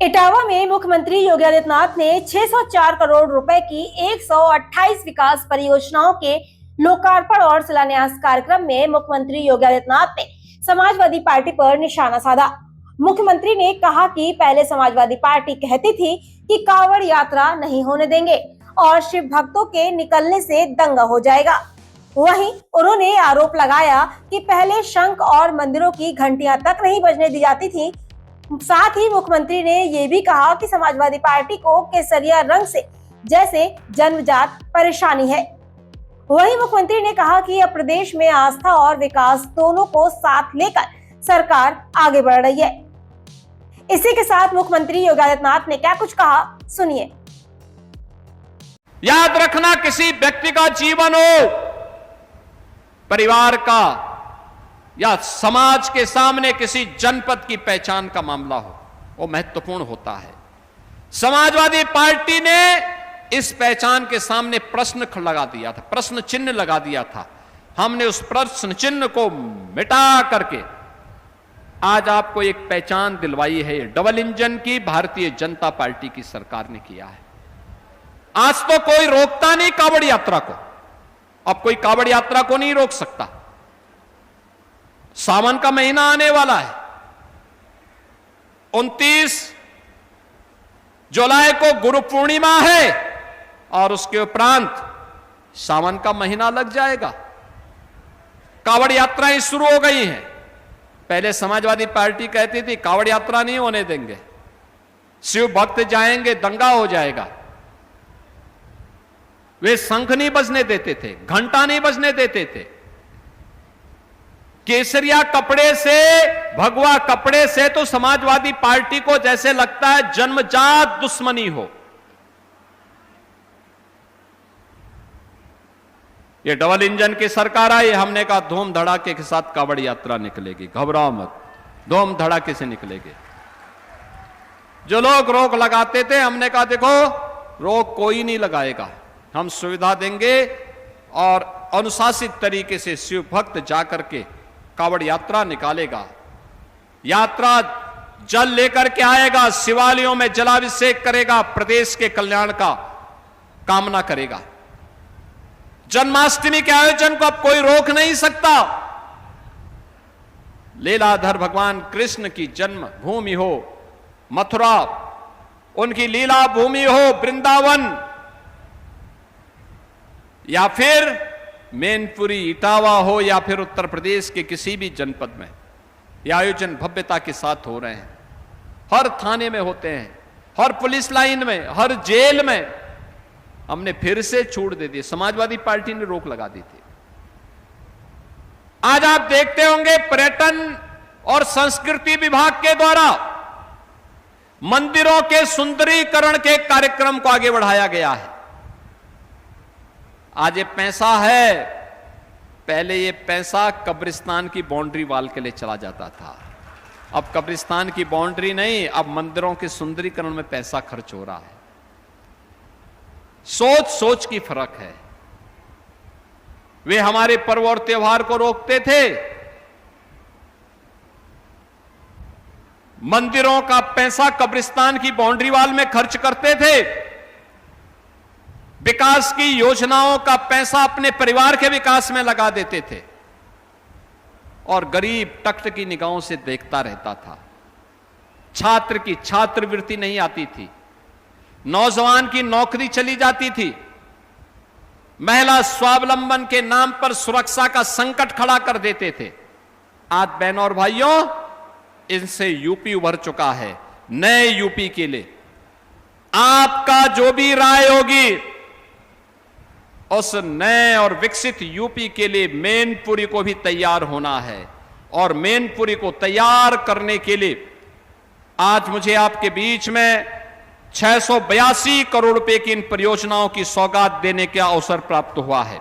इटावा में मुख्यमंत्री योगी आदित्यनाथ ने 604 करोड़ रुपए की 128 विकास परियोजनाओं के लोकार्पण और शिलान्यास कार्यक्रम में मुख्यमंत्री योगी आदित्यनाथ ने समाजवादी पार्टी पर निशाना साधा। मुख्यमंत्री ने कहा कि पहले समाजवादी पार्टी कहती थी कि कांवड़ यात्रा नहीं होने देंगे और शिव भक्तों के निकलने से दंगा हो जाएगा। वहीं उन्होंने आरोप लगाया कि पहले शंख और मंदिरों की घंटियां तक नहीं बजने दी जाती थी। साथ ही मुख्यमंत्री ने ये भी कहा कि समाजवादी पार्टी को केसरिया रंग से जैसे जन्मजात परेशानी है। वहीं मुख्यमंत्री ने कहा कि अब प्रदेश में आस्था और विकास दोनों को साथ लेकर सरकार आगे बढ़ रही है। इसी के साथ मुख्यमंत्री योगी आदित्यनाथ ने क्या कुछ कहा, सुनिए। याद रखना, किसी व्यक्ति का जीवन हो, परिवार का या समाज के सामने किसी जनपद की पहचान का मामला हो, वो महत्वपूर्ण होता है। समाजवादी पार्टी ने इस पहचान के सामने प्रश्न लगा दिया था, प्रश्न चिन्ह लगा दिया था। हमने उस प्रश्न चिन्ह को मिटा करके आज आपको एक पहचान दिलवाई है। डबल इंजन की भारतीय जनता पार्टी की सरकार ने किया है। आज तो कोई रोकता नहीं कांवड़ यात्रा को, अब कोई कांवड़ यात्रा को नहीं रोक सकता। सावन का महीना आने वाला है, 29 जुलाई को गुरु पूर्णिमा है और उसके उपरांत सावन का महीना लग जाएगा। कांवड़ यात्राएं शुरू हो गई हैं। पहले समाजवादी पार्टी कहती थी कांवड़ यात्रा नहीं होने देंगे, शिव भक्त जाएंगे दंगा हो जाएगा। वे शंख नहीं बजने देते थे, घंटा नहीं बजने देते थे। केसरिया कपड़े से, भगवा कपड़े से तो समाजवादी पार्टी को जैसे लगता है जन्मजात दुश्मनी हो। ये डबल इंजन की सरकार आई, हमने कहा धूम धड़ाके के साथ कांवड़ यात्रा निकलेगी, घबराओ मत, धूम धड़ाके से निकलेगी। जो लोग रोक लगाते थे, हमने कहा देखो रोक कोई नहीं लगाएगा, हम सुविधा देंगे और अनुशासित तरीके से शिव भक्त जाकर के कांवड़ यात्रा निकालेगा। यात्रा जल लेकर के आएगा, शिवालयों में जलाभिषेक करेगा, प्रदेश के कल्याण का कामना करेगा। जन्माष्टमी के आयोजन को अब कोई रोक नहीं सकता। लीलाधर भगवान कृष्ण की जन्म भूमि हो मथुरा, उनकी लीला भूमि हो वृंदावन, या फिर मैनपुरी इटावा हो, या फिर उत्तर प्रदेश के किसी भी जनपद में, ये आयोजन भव्यता के साथ हो रहे हैं। हर थाने में होते हैं, हर पुलिस लाइन में, हर जेल में। हमने फिर से छूट दे दी, समाजवादी पार्टी ने रोक लगा दी थी। आज आप देखते होंगे पर्यटन और संस्कृति विभाग के द्वारा मंदिरों के सुंदरीकरण के कार्यक्रम को आगे बढ़ाया गया है। आज ये पैसा है, पहले ये पैसा कब्रिस्तान की बाउंड्री वाल के लिए चला जाता था। अब कब्रिस्तान की बाउंड्री नहीं, अब मंदिरों के सुंदरीकरण में पैसा खर्च हो रहा है। सोच सोच की फर्क है। वे हमारे पर्व और त्योहार को रोकते थे, मंदिरों का पैसा कब्रिस्तान की बाउंड्री वाल में खर्च करते थे, विकास की योजनाओं का पैसा अपने परिवार के विकास में लगा देते थे और गरीब टकटकी निगाहों से देखता रहता था। छात्र की छात्रवृत्ति नहीं आती थी, नौजवान की नौकरी चली जाती थी, महिला स्वावलंबन के नाम पर सुरक्षा का संकट खड़ा कर देते थे। आज बहनों और भाइयों, इनसे यूपी उभर चुका है। नए यूपी के लिए आपका जो भी राय होगी, उस नए और विकसित यूपी के लिए मैनपुरी को भी तैयार होना है। और मैनपुरी को तैयार करने के लिए आज मुझे आपके बीच में 682 करोड़ रुपए की इन परियोजनाओं की सौगात देने का अवसर प्राप्त हुआ है।